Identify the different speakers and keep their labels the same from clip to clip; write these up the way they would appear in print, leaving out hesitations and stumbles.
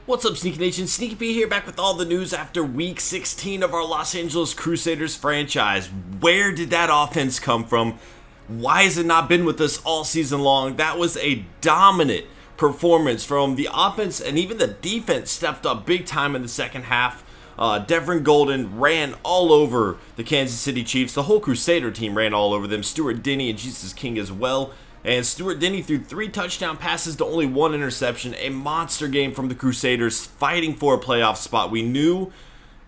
Speaker 1: What's up, Sneaky Nation? Sneaky P here, back with all the news after Week 16 of our Los Angeles Crusaders franchise. Where did that offense come from? Why has it not been with us all season long? That was a dominant performance from the offense, and even the defense stepped up big time in the second half. Devin Golden ran all over the Kansas City Chiefs. The whole Crusader team ran all over them. Stuart Denny and Jesus King as well. And Stuart Denny threw 3 touchdown passes to only 1 interception. A monster game from the Crusaders, fighting for a playoff spot. We knew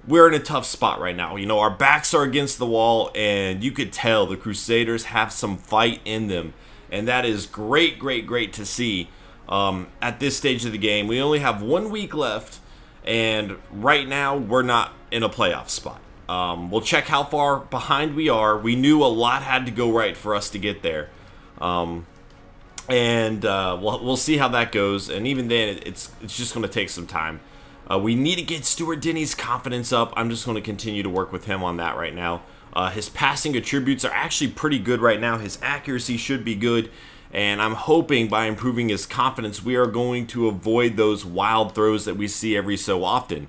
Speaker 1: we're in a tough spot right now. You know, our backs are against the wall, and you could tell the Crusaders have some fight in them. And that is great to see at this stage of the game. We only have 1 week left, and right now we're not in a playoff spot. We'll check how far behind we are. We knew a lot had to go right for us to get there. We'll see how that goes, and even then, it's just going to take some time. We need to get Stuart Denny's confidence up. I'm just going to continue to work with him on that right now. His passing attributes are actually pretty good right now. His accuracy should be good, and I'm hoping by improving his confidence, we are going to avoid those wild throws that we see every so often.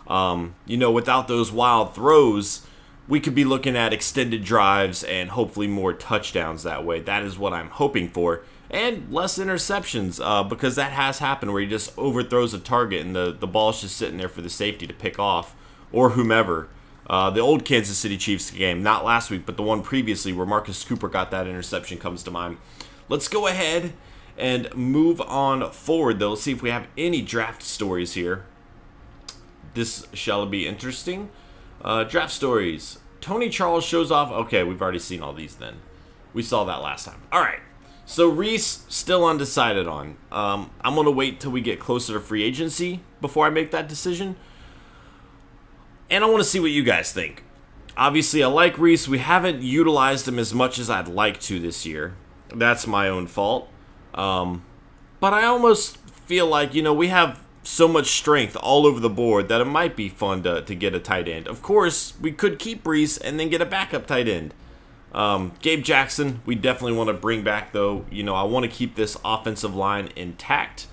Speaker 1: Without those wild throws, we could be looking at extended drives and hopefully more touchdowns that way. That is what I'm hoping for. And less interceptions, because that has happened where he just overthrows a target and the ball's just sitting there for the safety to pick off, or whomever. The old Kansas City Chiefs game, not last week, but the one previously where Marcus Cooper got that interception comes to mind. Let's go ahead and move on forward, though. Let's see if we have any draft stories here. This shall be interesting. Draft stories. Tony Charles shows off. Okay, we've already seen all these then. We saw that last time. All right. So Reese, still undecided on. I'm going to wait till we get closer to free agency before I make that decision. And I want to see what you guys think. Obviously, I like Reese. We haven't utilized him as much as I'd like to this year. That's my own fault. But I almost feel like, we have so much strength all over the board that it might be fun to get a tight end. Of course, we could keep Reese and then get a backup tight end. Gabe Jackson, we definitely want to bring back, though. I want to keep this offensive line intact,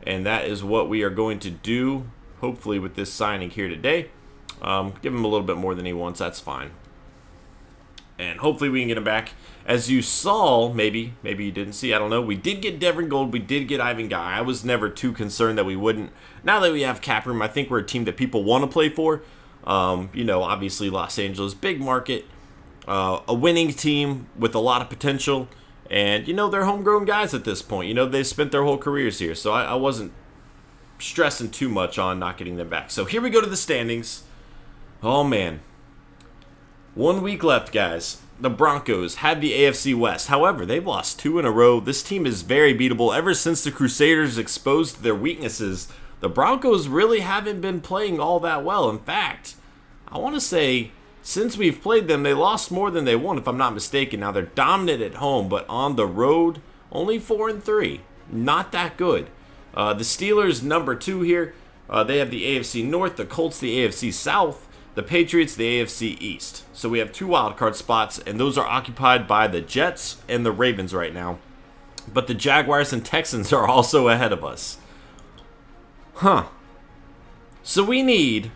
Speaker 1: and that is what we are going to do, hopefully, with this signing here today. Give him a little bit more than he wants. That's fine. And hopefully we can get him back. As you saw, maybe you didn't see, I don't know, we did get Devin Gold, we did get Ivan Guy. I was never too concerned that we wouldn't. Now that we have cap room, I think we're a team that people want to play for. Obviously Los Angeles, big market, a winning team with a lot of potential. And, they're homegrown guys at this point. They've spent their whole careers here. So I wasn't stressing too much on not getting them back. So here we go to the standings. Oh, man. 1 week left, guys. The Broncos had the AFC West. However, they've lost 2 in a row. This team is very beatable. Ever since the Crusaders exposed their weaknesses, the Broncos really haven't been playing all that well. In fact, I want to say since we've played them, they lost more than they won, if I'm not mistaken. Now, they're dominant at home, but on the road, only 4-3. Not that good. The Steelers, number 2 here. They have the AFC North, the Colts, the AFC South. The Patriots, the AFC East. So we have 2 wildcard spots, and those are occupied by the Jets and the Ravens right now. But the Jaguars and Texans are also ahead of us. So we need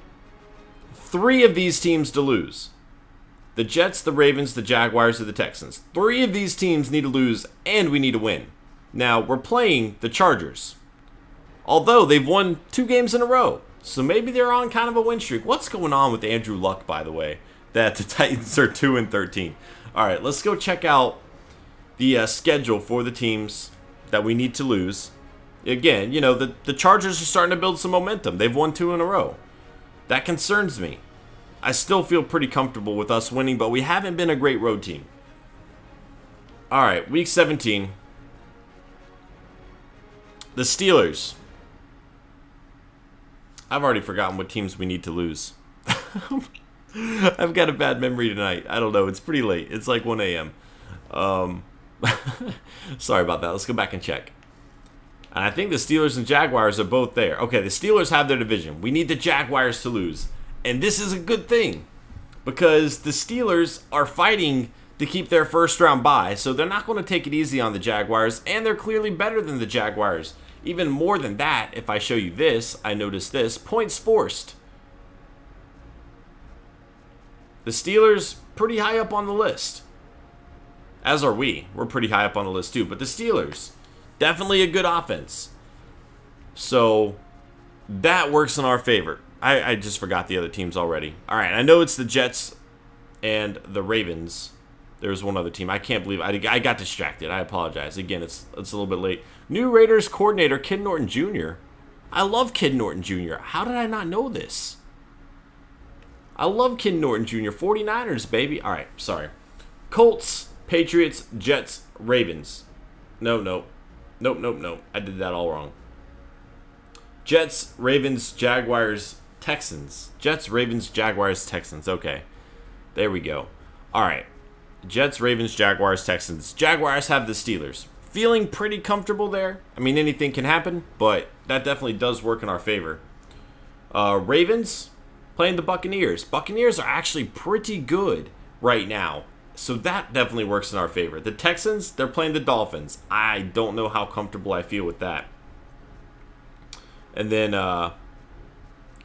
Speaker 1: 3 of these teams to lose. The Jets, the Ravens, the Jaguars, or the Texans. 3 of these teams need to lose, and we need to win. Now, we're playing the Chargers. Although they've won 2 games in a row. So maybe they're on kind of a win streak. What's going on with Andrew Luck, by the way, that the Titans are 2-13? All right, let's go check out the schedule for the teams that we need to lose. Again, the Chargers are starting to build some momentum. They've won 2 in a row. That concerns me. I still feel pretty comfortable with us winning, but we haven't been a great road team. All right, week 17. The Steelers. I've already forgotten what teams we need to lose. I've got a bad memory tonight. I don't know. It's pretty late. It's like 1 a.m. Sorry about that. Let's go back and check. And I think the Steelers and Jaguars are both there. Okay, the Steelers have their division. We need the Jaguars to lose. And this is a good thing because the Steelers are fighting to keep their first round bye, so they're not going to take it easy on the Jaguars, and they're clearly better than the Jaguars. Even more than that, if I show you this, I notice this. Points forced. The Steelers, pretty high up on the list. As are we. We're pretty high up on the list too. But the Steelers, definitely a good offense. So, that works in our favor. I just forgot the other teams already. All right, I know it's the Jets and the Ravens. There's one other team. I can't believe I got distracted. I apologize. Again, it's a little bit late. New Raiders coordinator, Kid Norton Jr. I love Kid Norton Jr. How did I not know this? I love Kid Norton Jr. 49ers, baby. All right, sorry. Colts, Patriots, Jets, Ravens. No. I did that all wrong. Jets, Ravens, Jaguars, Texans. Jets, Ravens, Jaguars, Texans. Okay. There we go. All right. Jets, Ravens, Jaguars, Texans. Jaguars have the Steelers. Feeling pretty comfortable there. I mean, anything can happen, but that definitely does work in our favor. Ravens playing the Buccaneers. Buccaneers are actually pretty good right now, so that definitely works in our favor. The Texans, they're playing the Dolphins. I don't know how comfortable I feel with that. And then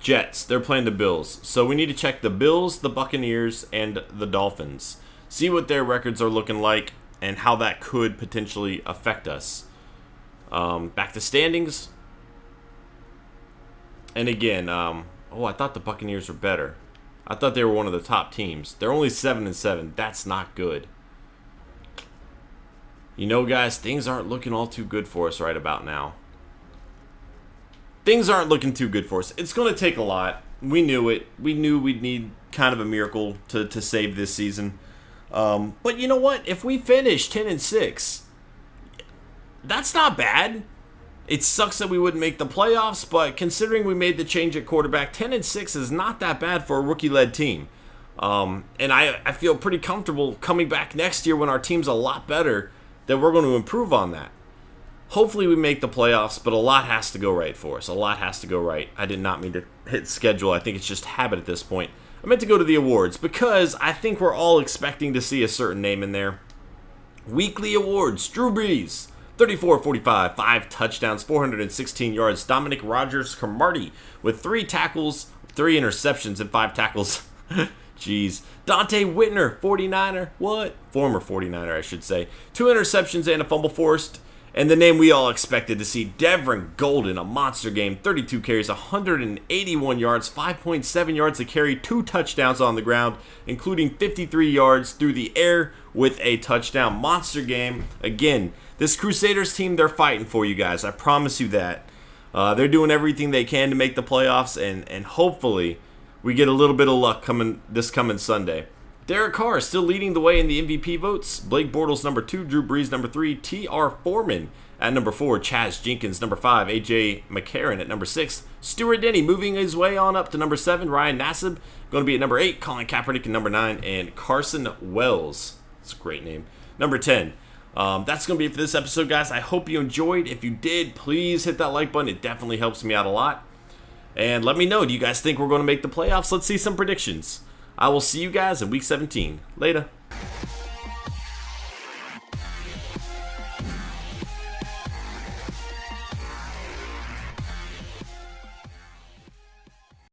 Speaker 1: Jets, they're playing the Bills. So we need to check the Bills, the Buccaneers, and the Dolphins. See what their records are looking like and how that could potentially affect us. Back to standings. And again, I thought the Buccaneers were better. I thought they were one of the top teams. They're only 7-7. That's not good. You know, guys, things aren't looking all too good for us right about now. Things aren't looking too good for us. It's going to take a lot. We knew it. We knew we'd need kind of a miracle to save this season. But you know what? If we finish 10-6, that's not bad. It sucks that we wouldn't make the playoffs, but considering we made the change at quarterback, 10-6 is not that bad for a rookie-led team. And I feel pretty comfortable coming back next year when our team's a lot better that we're going to improve on that. Hopefully we make the playoffs, but a lot has to go right for us. A lot has to go right. I did not mean to hit schedule. I think it's just habit at this point. I meant to go to the awards because I think we're all expecting to see a certain name in there. Weekly awards. Drew Brees, 34-45, 5 touchdowns, 416 yards. Dominic Rodgers-Cromartie with 3 tackles, 3 interceptions, and 5 tackles. Jeez. Dante Whitner, 49er. What? Former 49er, I should say. 2 interceptions and a fumble forced. And the name we all expected to see, Devin Golden, a monster game, 32 carries, 181 yards, 5.7 yards a carry, 2 touchdowns on the ground, including 53 yards through the air with a touchdown. Monster game. Again, this Crusaders team, they're fighting for you guys. I promise you that. They're doing everything they can to make the playoffs, and hopefully we get a little bit of luck this coming Sunday. Derek Carr is still leading the way in the MVP votes. Blake Bortles, number 2. Drew Brees, number 3. T.R. Foreman at number 4. Chaz Jenkins, number 5. A.J. McCarron at number 6. Stuart Denny moving his way on up to number 7. Ryan Nassib going to be at number 8. Colin Kaepernick at number 9. And Carson Wells, that's a great name, number 10. That's going to be it for this episode, guys. I hope you enjoyed. If you did, please hit that like button. It definitely helps me out a lot. And let me know, do you guys think we're going to make the playoffs? Let's see some predictions. I will see you guys in Week 17. Later.